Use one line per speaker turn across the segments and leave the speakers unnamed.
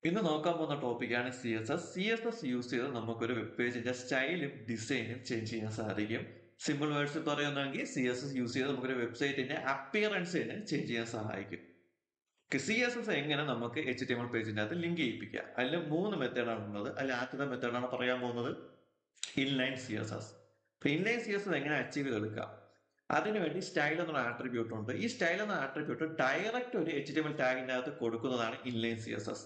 ഇന്ന് നോക്കാൻ പോകുന്ന ടോപ്പിക്കാണ് CSS യൂസ് ചെയ്ത് നമുക്കൊരു വെബ് പേജിന്റെ സ്റ്റൈലും ഡിസൈനും ചേഞ്ച് ചെയ്യാൻ സാധിക്കും. സിമ്പിൾ വേർഡ്സ് പറയുന്നെങ്കിൽ CSS യൂസ് ചെയ്ത് നമുക്കൊരു വെബ്സൈറ്റിന്റെ അപ്പിയറൻസിനെ ചേഞ്ച് ചെയ്യാൻ സഹായിക്കും. CSS എങ്ങനെ നമുക്ക് HTML പേജിന്റെ അകത്ത് ലിങ്ക് ചെയ്യിപ്പിക്കാം? അതിൽ 3 മെത്തേഡാണ് ഉള്ളത്. അതിൽ ആദ്യത്തെ മെത്തേഡാണ് പറയാൻ പോകുന്നത് ഇൻലൈൻ CSS. ഇൻലൈൻ CSS എങ്ങനെ അച്ചീവ് ചെയ്തെടുക്കാം? അതിനുവേണ്ടി സ്റ്റൈൽ എന്ന ആട്രിബ്യൂട്ട് ഉണ്ട്. ഈ സ്റ്റൈൽ എന്ന ആട്രിബ്യൂട്ട് ഡയറക്റ്റ് ഒരു HTML ടാഗിന്റെ അകത്ത് കൊടുക്കുന്നതാണ് ഇൻലൈൻ CSS.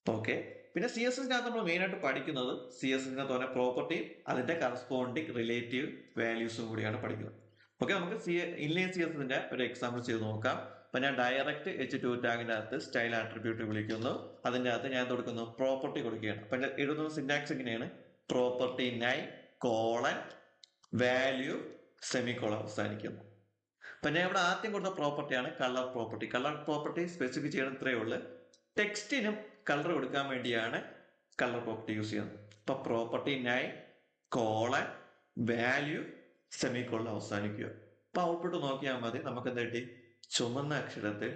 ഓക്കെ, പിന്നെ CSSനകത്ത് നമ്മൾ മെയിൻ ആയിട്ട് പഠിക്കുന്നത് CSSനകത്ത് പറഞ്ഞ പ്രോപ്പർട്ടിയും അതിന്റെ കറസ്പോണ്ടിങ് റിലേറ്റീവ് വാല്യൂസും കൂടിയാണ് പഠിക്കുന്നത്. ഓക്കെ, നമുക്ക് ഇൻലൈൻ CSSന്റെ ഒരു എക്സാമ്പിൾ ചെയ്ത് നോക്കാം. അപ്പൊ ഞാൻ ഡയറക്റ്റ് H2 ടാഗിന്റെ അകത്ത് സ്റ്റൈൽ ആട്രിബ്യൂട്ട് വിളിക്കുന്നു. അതിന്റെ അകത്ത് ഞാൻ കൊടുക്കുന്നു പ്രോപ്പർട്ടി കൊടുക്കുകയാണ്. അപ്പൊ എഴുതുന്ന സിന്റാക്സ് എങ്ങനെയാണ്? പ്രോപ്പർട്ടി നൈ കോളൻ വാല്യൂ സെമിക്കോളൻ അവസാനിക്കുന്നു. അപ്പൊ ഞാൻ ഇവിടെ ആദ്യം കൊടുത്ത പ്രോപ്പർട്ടിയാണ് colour property. Colour property specify ചെയ്യണം ഇത്രയേ ഉള്ളൂ. ടെക്സ്റ്റിനും കളർ കൊടുക്കാൻ വേണ്ടിയാണ് കളർ പ്രോപ്പർട്ടി യൂസ് ചെയ്യുന്നത്. ഇപ്പൊ പ്രോപ്പർട്ടി നൈ കോളൻ വാല്യൂ സെമിക്കോളൻ അവസാനിക്കുക. അപ്പൊ ഔട്ട്പുട്ട് നോക്കിയാൽ മതി. നമുക്ക് എന്താ കിട്ടി? ചുമന്ന അക്ഷരത്തിൽ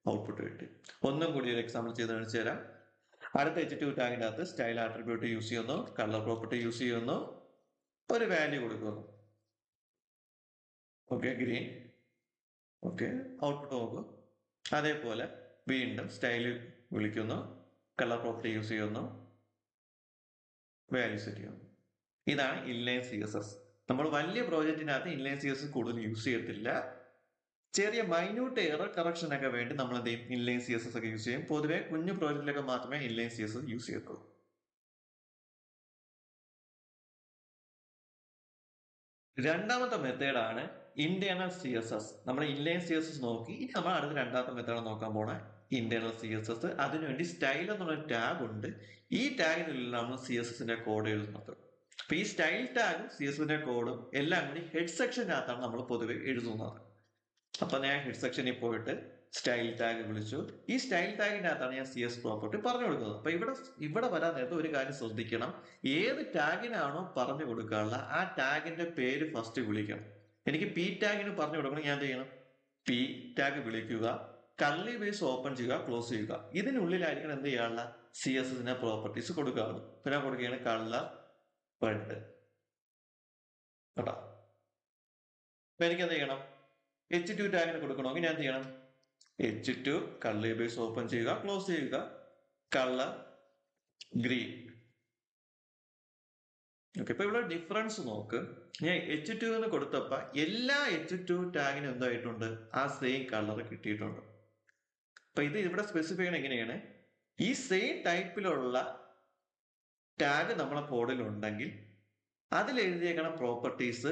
ഔട്ട്പുട്ട് കിട്ടി. ഒന്നും കൂടി ഒരു എക്സാമ്പിൾ ചെയ്ത് കാണിച്ചു തരാം. അടുത്ത H2 ടാഗിന്റെ അകത്ത് സ്റ്റൈൽ ആട്രിബ്യൂട്ട് യൂസ് ചെയ്യുന്നു, കളർ പ്രോപ്പർട്ടി യൂസ് ചെയ്യുന്നു, ഒരു വാല്യൂ കൊടുക്കുന്നു. Okay, green. ഓക്കെ, ഔട്ട്പുട്ട് നോക്കും. അതേപോലെ വീണ്ടും സ്റ്റൈൽ വിളിക്കുന്നു, കളർ പ്രോപ്പർട്ടി യൂസ് ചെയ്യുന്നു, വാല്യൂ സെറ്റ് ചെയ്യുന്നു. ഇതാണ് ഇൻലൈൻ CSS. നമ്മൾ വലിയ പ്രോജക്റ്റിനകത്ത് ഇൻലൈൻ CSS കൂടുതൽ യൂസ് ചെയ്യത്തില്ല. ചെറിയ മൈന്യൂട്ട് എറർ കറക്ഷൻ ഒക്കെ വേണ്ടി നമ്മൾ എന്ത് ചെയ്യും? ഇൻലൈൻ CSS ഒക്കെ യൂസ് ചെയ്യും. പൊതുവെ കുഞ്ഞു പ്രോജക്റ്റിലൊക്കെ മാത്രമേ ഇൻലൈൻ CSS യൂസ് ചെയ്യത്തുള്ളൂ. രണ്ടാമത്തെ മെത്തേഡാണ് ഇന്റേണൽ CSS. നമ്മൾ ഇൻലൈൻ CSS നോക്കി, ഇനി നമ്മൾ അടുത്ത രണ്ടാമത്തെ മെത്തേഡ് നോക്കാൻ പോണ ഇന്റേണൽ CSS. അതിനുവേണ്ടി സ്റ്റൈൽ എന്നുള്ള ടാഗ് ഉണ്ട്. ഈ ടാഗിനുള്ളിൽ നമ്മൾ CSSന്റെ കോഡ് എഴുതുന്നത്. അപ്പൊ ഈ സ്റ്റൈൽ ടാഗും CSSന്റെ കോഡും എല്ലാം കൂടി ഹെഡ് സെക്ഷനകത്താണ് നമ്മൾ പൊതുവെ എഴുതുന്നത്. അപ്പൊ ഞാൻ ഹെഡ് സെക്ഷനിൽ പോയിട്ട് സ്റ്റൈൽ ടാഗ് വിളിച്ചു. ഈ സ്റ്റൈൽ ടാഗിന്റെ അകത്താണ് ഞാൻ CS പ്രോപ്പർട്ടി പറഞ്ഞു കൊടുക്കുന്നത്. അപ്പൊ ഇവിടെ വരാൻ നേരത്തെ ഒരു കാര്യം ശ്രദ്ധിക്കണം. ഏത് ടാഗിനാണോ പറഞ്ഞു കൊടുക്കാനുള്ള ആ ടാഗിന്റെ പേര് ഫസ്റ്റ് വിളിക്കണം. എനിക്ക് P ടാഗിന് പറഞ്ഞു കൊടുക്കണം. ഞാൻ എന്ത് ചെയ്യണം? P ടാഗ് വിളിക്കുക, കർലി ബേസ് ഓപ്പൺ ചെയ്യുക, ക്ലോസ് ചെയ്യുക. ഇതിനുള്ളിലായിരിക്കണം എന്ത് ചെയ്യാനുള്ള CSSന്റെ പ്രോപ്പർട്ടീസ് കൊടുക്കാവുള്ളൂ. പിന്നെ കൊടുക്കുകയാണ് കളർ റെഡ്. കേട്ടോ, അപ്പൊ എനിക്ക് എന്ത് ചെയ്യണം? H2 ടാഗിന് കൊടുക്കണമെങ്കിൽ ഞാൻ എന്ത് ചെയ്യണം? H2 കർലി ബേസ് ഓപ്പൺ ചെയ്യുക, ക്ലോസ് ചെയ്യുക, കളർ ഗ്രീൻ. ഓക്കെ, ഇപ്പൊ ഇവിടെ ഡിഫറൻസ് നോക്ക്. ഞാൻ H2 എന്ന് കൊടുത്തപ്പോ എല്ലാ H2 ടാഗിനും എന്തായിട്ടുണ്ട്? ആ സെയിം കളർ കിട്ടിയിട്ടുണ്ട്. അപ്പൊ ഇത് ഇവിടെ സ്പെസിഫൈ ചെയ്യണം എങ്ങനെയാണ്? ഈ സെയിം ടൈപ്പിലുള്ള ടാഗ് നമ്മളെ കോഡിൽ ഉണ്ടെങ്കിൽ അതിൽ എഴുതിയേക്കണ പ്രോപ്പർട്ടീസ്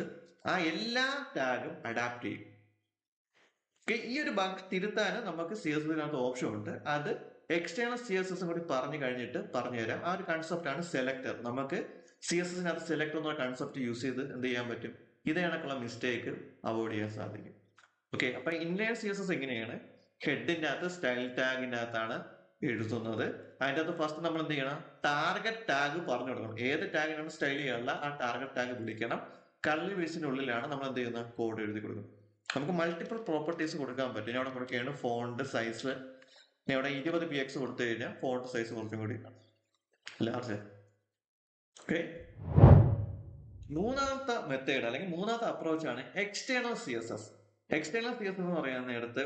ആ എല്ലാ ടാഗും അഡാപ്റ്റ് ചെയ്യും. ഈ ഒരു ബഗ് തിരുത്താനും നമുക്ക് CSSനകത്ത് ഓപ്ഷൻ ഉണ്ട്. അത് എക്സ്റ്റേണൽ CSS കൂടി പറഞ്ഞു കഴിഞ്ഞിട്ട് പറഞ്ഞു തരാം. ആ ഒരു കൺസെപ്റ്റ് ആണ് സെലക്ടർ. നമുക്ക് CSSനകത്ത് സെലക്ടർ എന്ന കൺസെപ്റ്റ് യൂസ് ചെയ്ത് എന്ത് ചെയ്യാൻ പറ്റും? ഇതേ കണക്കുള്ള മിസ്റ്റേക്ക് അവോയ്ഡ് ചെയ്യാൻ സാധിക്കും. ഓക്കെ, അപ്പൊ ഇൻലൈൻ CSS എങ്ങനെയാണ്? ഹെഡിന്റെ അകത്ത് സ്റ്റൈൽ ടാഗിന്റെ അകത്താണ് എഴുതുന്നത്. അതിന്റെ അകത്ത് ഫസ്റ്റ് നമ്മൾ എന്ത് ചെയ്യണം? ടാർഗറ്റ് ടാഗ് പറഞ്ഞു കൊടുക്കണം. ഏത് ടാഗിനാണ് സ്റ്റൈൽ ചെയ്യാനുള്ള ആ ടാർഗറ്റ് ടാഗ് വിളിക്കണം. കർലി ബ്രേസിന്റെ ഉള്ളിലാണ് നമ്മൾ എന്ത് ചെയ്യുന്നത്? കോഡ് എഴുതി കൊടുക്കുന്നത്. നമുക്ക് മൾട്ടിപ്പിൾ പ്രോപ്പർട്ടീസ് കൊടുക്കാൻ പറ്റും. ഞാൻ അവിടെ കൊടുക്കുകയാണ് ഫോണ്ട് സൈസ്. ഞാൻ ഇവിടെ 20px കൊടുത്തു കഴിഞ്ഞാൽ ഫോണ്ട് സൈസ് കുറച്ചും കൂടി ലാർജ്. ഓക്കെ, മൂന്നാമത്തെ മെത്തേഡ് അല്ലെങ്കിൽ മൂന്നാമത്തെ അപ്രോച്ച് ആണ് എക്സ്റ്റേണൽ CSS. എക്സ്റ്റേണൽ CSS എന്ന് പറയുന്ന നേരത്ത്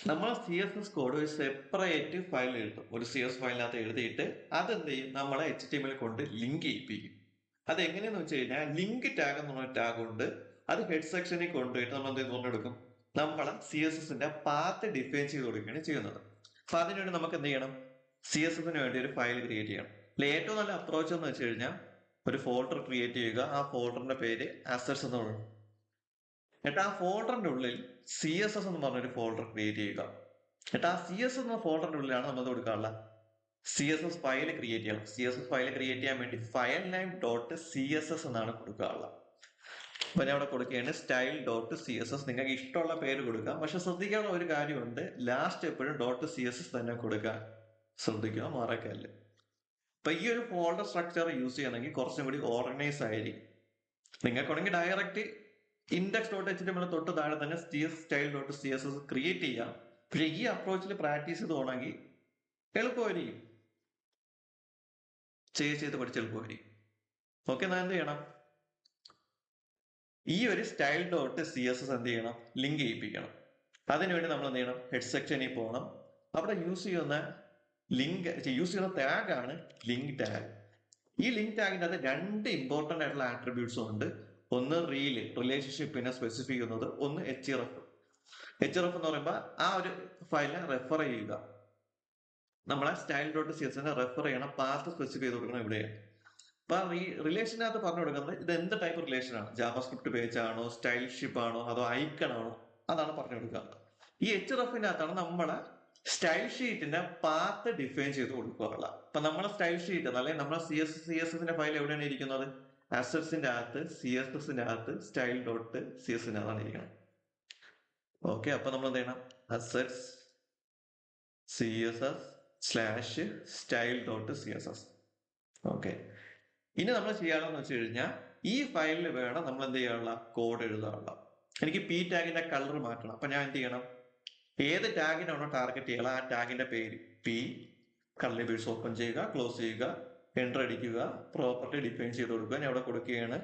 നമ്മൾ CSS കോഡ് ഒരു സെപ്പറേറ്റ് ഫയൽ എഴുതും. ഒരു CS ഫയലിനകത്ത് എഴുതിയിട്ട് അതെന്ത് ചെയ്യും? നമ്മളെ HTML കൊണ്ട് ലിങ്ക് ചെയ്യിപ്പിക്കും. അത് എങ്ങനെയെന്ന് വെച്ച് കഴിഞ്ഞാൽ ലിങ്ക് ടാഗ് എന്നുള്ള ടാഗ് ഉണ്ട്. അത് ഹെഡ് സെക്ഷനിൽ കൊണ്ടുപോയിട്ട് നമ്മൾ എന്ത് പറഞ്ഞെടുക്കും? നമ്മളെ CSSന്റെ പാത്ത് ഡിഫൈൻ ചെയ്ത് കൊടുക്കുകയാണ് ചെയ്യുന്നത്. അപ്പൊ അതിനുവേണ്ടി നമുക്ക് എന്ത് ചെയ്യണം? CSSന് വേണ്ടി ഒരു ഫയൽ ക്രിയേറ്റ് ചെയ്യണം. ഏറ്റവും നല്ല അപ്രോച്ച് എന്ന് വെച്ച് കഴിഞ്ഞാൽ ഒരു ഫോൾഡർ ക്രിയേറ്റ് ചെയ്യുക. ആ ഫോൾഡറിന്റെ പേര് അസറ്റ്സ് എന്ന് പറയുന്നത്. എന്നിട്ട് ആ ഫോൾഡറിന്റെ ഉള്ളിൽ CSS എന്ന് പറഞ്ഞൊരു ഫോൾഡർ ക്രിയേറ്റ് ചെയ്യുക. എന്നിട്ട് ആ CSS എന്ന ഫോൾഡറിന്റെ ഉള്ളിലാണ് നമ്മൾ കൊടുക്കാനുള്ള CSS ഫയൽ ക്രിയേറ്റ് ചെയ്യണം. CSS ഫയൽ ക്രിയേറ്റ് ചെയ്യാൻ വേണ്ടി ഫയൽ നെയിം ഡോട്ട് CSS എന്നാണ് കൊടുക്കാനുള്ളത്. അപ്പൊ ഞാൻ അവിടെ കൊടുക്കുകയാണ് സ്റ്റൈൽ ഡോട്ട് CSS. നിങ്ങൾക്ക് ഇഷ്ടമുള്ള പേര് കൊടുക്കാം. പക്ഷെ ശ്രദ്ധിക്കാനുള്ള ഒരു കാര്യമുണ്ട്, ലാസ്റ്റ് എപ്പോഴും ഡോട്ട് CSS തന്നെ കൊടുക്കാൻ ശ്രദ്ധിക്കുക, മറക്കല്ല. അപ്പൊ ഈ ഒരു ഫോൾഡർ സ്ട്രക്ചർ യൂസ് ചെയ്യണമെങ്കിൽ കുറച്ചും കൂടി ഓർഗനൈസ് ആയിരിക്കും. നിങ്ങൾക്കാണെങ്കിൽ ഡയറക്റ്റ് ഇൻഡെക്സ് ഡോട്ട് HTML തൊട്ട് താഴെ തന്നെ സ്റ്റൈൽ ഡോട്ട് CSS ക്രിയേറ്റ് ചെയ്യാം. പക്ഷെ ഈ അപ്രോച്ചിൽ പ്രാക്ടീസ് ചെയ്ത് പോകണമെങ്കിൽ എളുപ്പമായിരിക്കും. ചെയ്ത് പഠിച്ചെളുപ്പമായിരിക്കും. ഓക്കെ, എന്നാൽ എന്ത് ചെയ്യണം, ഈ ഒരു style dot C S S എന്ത് ചെയ്യണം, ലിങ്ക് ചെയ്യിപ്പിക്കണം. അതിനുവേണ്ടി നമ്മൾ എന്ത് ചെയ്യണം, ഹെഡ് സെക്ഷനിൽ പോകണം. അവിടെ യൂസ് ചെയ്യുന്ന ടാഗ് ആണ് ലിങ്ക് ടാഗ്. ഈ ലിങ്ക് ടാഗിന്റെ അത് രണ്ട് ഇമ്പോർട്ടന്റ് ആയിട്ടുള്ള ആട്രിബ്യൂട്ട്സും ഉണ്ട്. ഒന്ന് റിലേഷൻഷിപ്പിനെ സ്പെസിഫൈ ചെയ്യുന്നത്, ഒന്ന് HRF. HRF എന്ന് പറയുമ്പോൾ ആ ഒരു ഫയലിനെ റെഫർ ചെയ്യുക. നമ്മളെ style dot C S refer ചെയ്യണം, പാത്ത് സ്പെസിഫൈ ചെയ്ത് കൊടുക്കണം ഇവിടെയാണ്. അപ്പൊ ഈ റിലേഷനകത്ത് പറഞ്ഞു കൊടുക്കുന്നത് ഇത് എന്ത് ടൈപ്പ് റിലേഷൻ ആണ്, ജാവാസ്ക്രിപ്റ്റ് പേജ് ആണോ, സ്റ്റൈൽഷിപ്പ് ആണോ, അതോ ഐക്കൺ ആണോ, അതാണ് പറഞ്ഞു കൊടുക്കുക. ഈ HRF-നകത്താണ് നമ്മളെ സ്റ്റൈൽ ഷീറ്റിന്റെ പാത്ത് ഡിഫൈൻ ചെയ്ത് കൊടുക്കാറുള്ള. അപ്പൊ നമ്മളെ സ്റ്റൈൽ ഷീറ്റ് അല്ലെങ്കിൽ നമ്മളെ CSS ഫയൽ എവിടെയാണ് ഇരിക്കുന്നത്, അസറ്റ്സിന്റെ അകത്ത് CSS-ന്റെ അകത്ത് സ്റ്റൈൽ ഡോട്ട് സി എസ് അതാണ് ഇരിക്കുന്നത്. ഓക്കെ, അപ്പൊ നമ്മൾ എന്ത് ചെയ്യണം, അസറ്റ്സ് CSS/style.css. ഓക്കെ, ഇനി നമ്മൾ ചെയ്യാനുള്ളതെന്ന് വെച്ച് കഴിഞ്ഞാൽ ഈ ഫയലിൽ വേണം നമ്മൾ എന്ത് ചെയ്യാനുള്ള കോഡ് എഴുതാനുള്ള. എനിക്ക് P ടാഗിന്റെ കളർ മാറ്റണം. അപ്പൊ ഞാൻ എന്ത് ചെയ്യണം, ഏത് ടാഗിനാണോ ടാർഗറ്റ് ചെയ്യുക ആ ടാഗിന്റെ പേര് P, കർലി ബ്രേസ് ഓപ്പൺ ചെയ്യുക, ക്ലോസ് ചെയ്യുക, എന്റർ അടിക്കുക, പ്രോപ്പർട്ടി ഡിഫൈൻ ചെയ്ത് കൊടുക്കുക. ഞാൻ ഇവിടെ കൊടുക്കുകയാണ്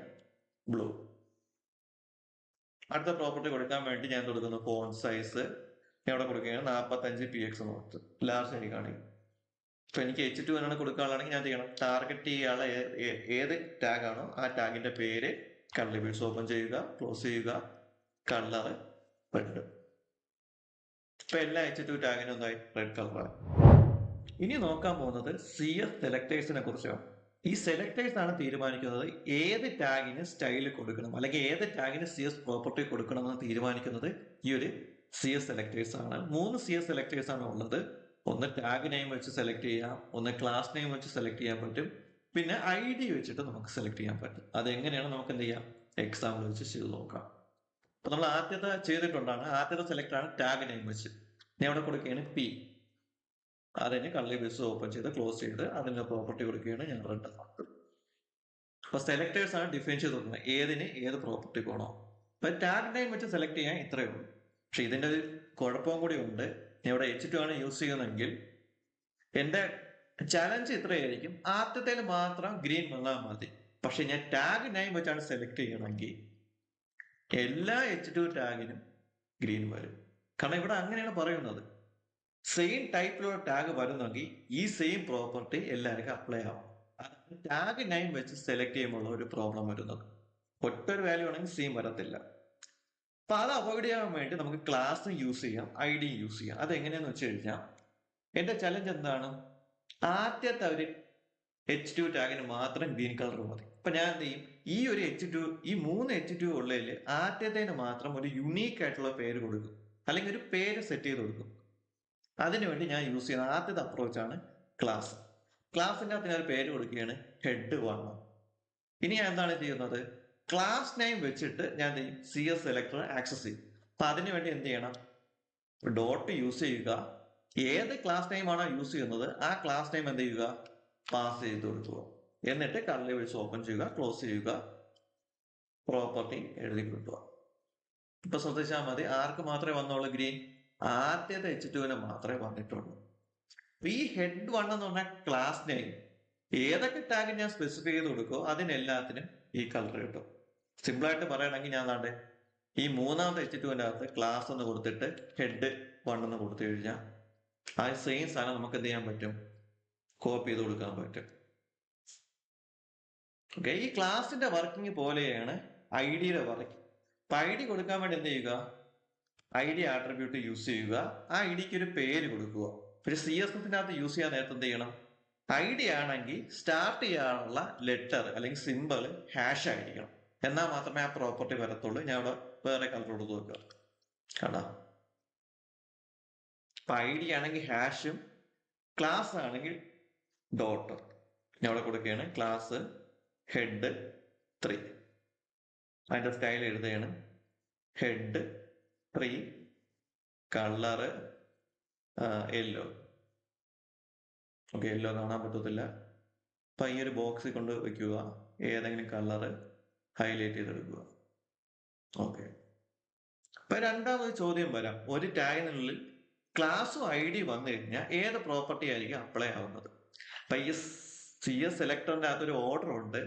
ബ്ലൂ. അടുത്ത പ്രോപ്പർട്ടി കൊടുക്കാൻ വേണ്ടി ഞാൻ കൊടുക്കുന്നു ഫോണ്ട് സൈസ്. ഞാൻ ഇവിടെ കൊടുക്കുകയാണ് 45px നോട്ട്, ലാർജ് എനിക്ക് കാണിക്കും. ഇപ്പൊ എനിക്ക് H2 എന്നാണ് കൊടുക്കാനുള്ളതാണെങ്കിൽ ഞാൻ ചെയ്യണം, ടാർഗറ്റ് ചെയ്യാനുള്ള ഏത് ടാഗ് ആണോ ആ ടാഗിന്റെ പേര്, കർലി ബ്രേസ് ഓപ്പൺ ചെയ്യുക, ക്ലോസ് ചെയ്യുക, കളർ റെഡ്. ഇപ്പൊ എല്ലാ H2 ടാഗിനും എന്തായി, റെഡ് കളറാണ്. ഇനി നോക്കാൻ പോകുന്നത് CS സെലക്ടേഴ്സിനെ കുറിച്ചാണ്. ഈ സെലക്ടേഴ്സ് ആണ് തീരുമാനിക്കുന്നത് ഏത് ടാഗിന് സ്റ്റൈൽ കൊടുക്കണം, അല്ലെങ്കിൽ ഏത് ടാഗിന് CS പ്രോപ്പർട്ടി കൊടുക്കണം എന്ന് തീരുമാനിക്കുന്നത് ഈ ഒരു CS സെലക്ടേഴ്സ് ആണ്. 3 CS സെലക്ടേഴ്സ് ആണ് ഉള്ളത്. ഒന്ന് ടാഗ് നെയിം വെച്ച് സെലക്ട് ചെയ്യാം, ഒന്ന് ക്ലാസ് നെയിം വെച്ച് സെലക്ട് ചെയ്യാൻ പറ്റും, പിന്നെ ID വെച്ചിട്ട് നമുക്ക് സെലക്ട് ചെയ്യാൻ പറ്റും. അതെങ്ങനെയാണ് നമുക്ക് എന്ത് ചെയ്യാം, എക്സാമ്പിൾ വെച്ച് ചെയ്ത് നോക്കാം. അപ്പൊ നമ്മൾ ആദ്യത്തെ ചെയ്തിട്ടുണ്ടാണ്, ആദ്യത്തെ സെലക്ട് ആണ് ടാഗ് നെയിം വെച്ച്. ഞാൻ ഇവിടെ കൊടുക്കുകയാണ് P, അതിന് കർലി ബ്രേസ് ഓപ്പൺ ചെയ്ത് ക്ലോസ് ചെയ്ത് അതിന്റെ പ്രോപ്പർട്ടി കൊടുക്കുകയാണ് ഞാൻ റെഡ്. അപ്പൊ സെലക്ടേഴ്സ് ആണ് ഡിഫൈൻ ചെയ്ത് കൊടുക്കുന്നത് ഏതിന് ഏത് പ്രോപ്പർട്ടി പോകണോ. അപ്പൊ ടാഗ് നെയിം വെച്ച് സെലക്ട് ചെയ്യാൻ ഇത്രയേ ഉള്ളൂ. പക്ഷെ ഇതിന്റെ ഒരു കുഴപ്പവും കൂടി ഉണ്ട്. ഞാൻ ഇവിടെ H2 ആണ് യൂസ് ചെയ്യുന്നതെങ്കിൽ എന്റെ ചലഞ്ച് ഇത്രയായിരിക്കും, ആദ്യത്തേൽ മാത്രം ഗ്രീൻ വന്നാൽ മതി. പക്ഷെ ഞാൻ ടാഗ് നെയിം വെച്ചാണ് സെലക്ട് ചെയ്യണമെങ്കിൽ എല്ലാ H2 ടാഗിനും ഗ്രീൻ വരും. കാരണം ഇവിടെ അങ്ങനെയാണ് പറയുന്നത്, സെയിം ടൈപ്പിലുള്ള ടാഗ് വരുന്നെങ്കിൽ ഈ സെയിം പ്രോപ്പർട്ടി എല്ലാവർക്കും അപ്ലൈ ആവും. ടാഗ് നെയിം വെച്ച് സെലക്ട് ചെയ്യുമ്പോൾ ഒരു പ്രോബ്ലം വരുന്നത്, ഒറ്റൊരു വാല്യൂ ആണെങ്കിൽ സെയിം വരത്തില്ല. അപ്പൊ അത് അവോയ്ഡ് ചെയ്യാൻ വേണ്ടി നമുക്ക് ക്ലാസ് യൂസ് ചെയ്യാം, ID യൂസ് ചെയ്യാം. അതെങ്ങനെയാന്ന് വെച്ച് കഴിഞ്ഞാൽ എന്റെ ചലഞ്ച് എന്താണ്, ആദ്യത്തെ ഒരു H2 ടാഗിന് മാത്രം ഗ്രീൻ കളർ മതി. അപ്പൊ ഞാൻ എന്ത് ചെയ്യും, ഈ ഒരു H2 ഈ 3 H2 ഉള്ളതിൽ ആദ്യത്തേന് മാത്രം ഒരു യുണീക്ക് ആയിട്ടുള്ള പേര് കൊടുക്കും, അല്ലെങ്കിൽ ഒരു പേര് സെറ്റ് ചെയ്ത് കൊടുക്കും. അതിനുവേണ്ടി ഞാൻ യൂസ് ചെയ്യുന്ന ആദ്യത്തെ അപ്രോച്ചാണ് ക്ലാസ്. ക്ലാസിന്റെ അകത്ത് ഞാൻ ഒരു പേര് കൊടുക്കുകയാണ് head1. ഇനി ഞാൻ എന്താണ് ചെയ്യുന്നത്, ക്ലാസ് നെയിം വെച്ചിട്ട് ഞാൻ CS സെലക്ടർ ആക്സസ് ചെയ്യും. അപ്പൊ അതിനു വേണ്ടി എന്ത് ചെയ്യണം, ഡോട്ട് യൂസ് ചെയ്യുക, ഏത് ക്ലാസ് നെയിം ആണോ യൂസ് ചെയ്യുന്നത് ആ ക്ലാസ് നെയിം എന്ത് ചെയ്യുക, പാസ് ചെയ്ത് കൊടുക്കുക. എന്നിട്ട് കർലി ബ്രേസ് ഓപ്പൺ ചെയ്യുക, ക്ലോസ് ചെയ്യുക, പ്രോപ്പർട്ടി എഴുതി കൊടുക്കുക. ഇപ്പൊ ശ്രദ്ധിച്ചാൽ മതി, ആർക്ക് മാത്രമേ വന്നുള്ളൂ ഗ്രീൻ, ആദ്യത്തെ H2 മാത്രമേ വന്നിട്ടുള്ളൂ. ഈ head1 എന്ന് പറഞ്ഞ ക്ലാസ് നെയിം ഏതൊക്കെ ടാഗ് ഞാൻ സ്പെസിഫൈ ചെയ്ത് കൊടുക്കോ അതിനെല്ലാത്തിനും ഈ കളർ കിട്ടും. സിമ്പിൾ ആയിട്ട് പറയണമെങ്കിൽ ഞാൻ നാട്ടെ ഈ മൂന്നാമത്തെ H2 അകത്ത് ക്ലാസ് എന്ന് കൊടുത്തിട്ട് head1 എന്ന് കൊടുത്തു കഴിഞ്ഞാൽ ആ സെയിം സാധനം നമുക്ക് എന്ത് ചെയ്യാൻ പറ്റും, കോപ്പി ചെയ്ത് കൊടുക്കാൻ പറ്റും. ഓക്കെ, ഈ ക്ലാസിന്റെ വർക്കിംഗ് പോലെയാണ് ID-യുടെ വർക്കിംഗ്. അപ്പൊ ID കൊടുക്കാൻ വേണ്ടി എന്ത് ചെയ്യുക, ID ആട്രിബ്യൂട്ട് യൂസ് ചെയ്യുക, ആ IDക്ക് ഒരു പേര് കൊടുക്കുക. പിന്നെ CSS-നകത്ത് യൂസ് ചെയ്യാൻ നേരത്തെ എന്ത് ചെയ്യണം, ID ആണെങ്കിൽ സ്റ്റാർട്ട് ചെയ്യാനുള്ള ലെറ്റർ അല്ലെങ്കിൽ സിമ്പിൾ ഹാഷ് ആയിരിക്കണം, എന്നാൽ മാത്രമേ ആ പ്രോപ്പർട്ടി വരത്തുള്ളൂ. ഞാൻ ഇവിടെ വേറെ കളർ കൊടുത്ത് നോക്കുക, കണ്ടാ. അപ്പൊ ID ആണെങ്കിൽ ഹാഷും ക്ലാസ് ആണെങ്കിൽ ഡോട്ടും. ഞാൻ ഇവിടെ കൊടുക്കുകയാണ് ക്ലാസ് head3, അതിന്റെ സ്റ്റൈൽ എഴുതുകയാണ് head3 colour yellow. Okay, yellow കാണാൻ പറ്റത്തില്ല. അപ്പൊ ഈ ഒരു ബോക്സിൽ കൊണ്ട് വെക്കുക, ഏതെങ്കിലും കളർ ഹൈലൈറ്റ് ചെയ്തെടുക്കുക. ഓക്കെ, അപ്പൊ രണ്ടാമത് ചോദ്യം വരാം, ഒരു ടാഗിനുള്ളിൽ ക്ലാസ്സും ID വന്നു കഴിഞ്ഞാൽ ഏത് പ്രോപ്പർട്ടി ആയിരിക്കും അപ്ലൈ ആവുന്നത്. അപ്പൊ ഈ സി എസ് സെലക്ടറിന്റെ അകത്ത് ഒരു ഓർഡർ ഉണ്ട്.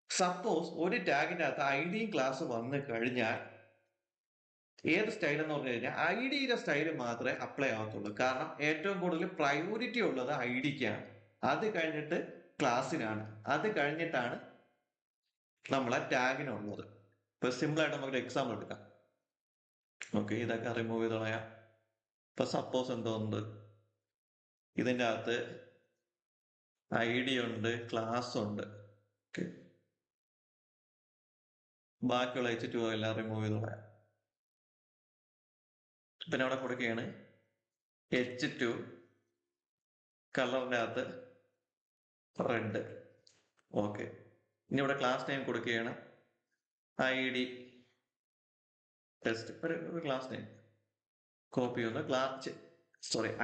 സപ്പോസ് ഒരു ടാഗിന്റെ അകത്ത് ഐ ഡിയും ക്ലാസ് വന്നു കഴിഞ്ഞാൽ ഏത് സ്റ്റൈൽ എന്ന് പറഞ്ഞു കഴിഞ്ഞാൽ ഐ ഡിയുടെ സ്റ്റൈൽ മാത്രമേ അപ്ലൈ ആവത്തുള്ളൂ. കാരണം ഏറ്റവും കൂടുതൽ പ്രയോറിറ്റി ഉള്ളത് ഐ ഡിക്കാണ്, അത് കഴിഞ്ഞിട്ട് ക്ലാസ്സിനാണ്, അത് കഴിഞ്ഞിട്ടാണ് നമ്മളെ ടാഗിനുള്ളത്. ഇപ്പൊ സിമ്പിൾ ആയിട്ട് നമുക്കൊരു എക്സാമ്പിൾ എടുക്കാം. ഓക്കെ, ഇതൊക്കെ റിമൂവ് ചെയ്ത് കളയാം. ഇപ്പൊ സപ്പോസ് എന്തോന്നുണ്ട്, ഇതിൻ്റെ അകത്ത് ഐ ഡി ഉണ്ട്, ക്ലാസ് ഉണ്ട്. ഓക്കെ, ബാക്കിയുള്ള H2 എല്ലാം റിമൂവ് ചെയ്ത് കളയാം. പിന്നെ അവിടെ കൊടുക്കുകയാണ് H2 കളറിൻ്റെ അകത്ത് റെഡ്. ഓക്കെ, ഇനി ഇവിടെ ക്ലാസ് നെയിം കൊടുക്കുകയാണ് ഐ ഡി ടെസ്റ്റ്, ഒരു ക്ലാസ് നെയിം കോപ്പി ചെയ്യുന്നു.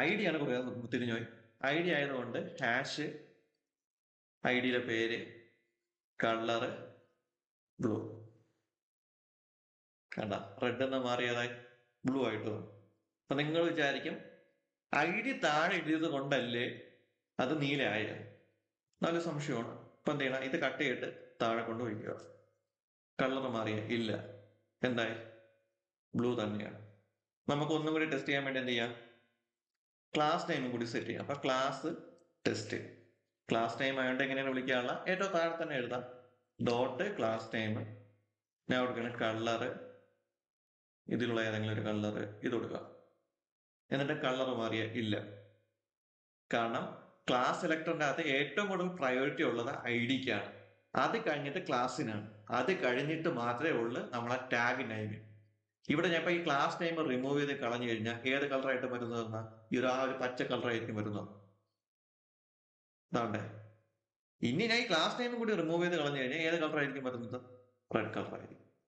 ഐ ഡി ആണ് കൊടുക്കുക, തിരിഞ്ഞുപോയി. ഐ ഡി ആയതുകൊണ്ട് ഹാഷ് ഐ ഡിയുടെ പേര് കളറ് ബ്ലൂ. കണ്ട, റെഡ് എന്ന് മാറിയതായി ബ്ലൂ ആയിട്ട് വന്നു. അപ്പൊ നിങ്ങൾ വിചാരിക്കും ഐ ഡി താഴെ എഴുതിയത് കൊണ്ടല്ലേ അത് നീലയായത്? നല്ല സംശയമാണ്. ഇപ്പൊ എന്ത് ചെയ്യണം, ഇത് കട്ട് ചെയ്തിട്ട് താഴെ കൊണ്ട് വയ്ക്കുക. കളർ മാറിയ ഇല്ല, എന്തായി? ബ്ലൂ തന്നെയാണ്. നമുക്ക് ഒന്നും കൂടി ടെസ്റ്റ് ചെയ്യാൻ വേണ്ടി എന്ത് ചെയ്യാം, ക്ലാസ് നെയിമും കൂടി സെറ്റ് ചെയ്യാം. അപ്പൊ ക്ലാസ് ടെസ്റ്റ്, ക്ലാസ് നെയിം ആയതുകൊണ്ട് എങ്ങനെയാണ് വിളിക്കാനുള്ള, ഏറ്റവും താഴെ തന്നെ എഴുതാം, ഡോട്ട് ക്ലാസ് നെയിം. ഞാൻ കൊടുക്കണം കളറ്, ഇതിലുള്ള ഏതെങ്കിലും ഒരു കളറ് ഇത് കൊടുക്കുക. എന്നിട്ട് കളർ മാറിയ ഇല്ല, കാരണം ക്ലാസ് സെലക്ടറിന്റെ അകത്ത് ഏറ്റവും കൂടുതൽ പ്രയോറിറ്റി ഉള്ളത് ഐ ഡിക്കാണ്, അത് കഴിഞ്ഞിട്ട് ക്ലാസ്സിനാണ്, അത് കഴിഞ്ഞിട്ട് മാത്രമേ ഉള്ളൂ നമ്മളെ ടാഗ് നെയിം. ഇവിടെ ഞാൻ ഇപ്പൊ ഈ ക്ലാസ് നെയിം റിമൂവ് ചെയ്ത് കളഞ്ഞു കഴിഞ്ഞാൽ ഏത് കളറായിട്ട് വരുന്നതെന്നാ, ഈ ഒരു പച്ച കളറായിരിക്കും വരുന്നത്. ഇതാണ്ടേ, ഇനി ഞാൻ ഈ ക്ലാസ് നെയിം കൂടി റിമൂവ് ചെയ്ത് കളഞ്ഞു കഴിഞ്ഞാൽ ഏത് കളറായിരിക്കും വരുന്നത്? റെഡ് കളറായിരിക്കും.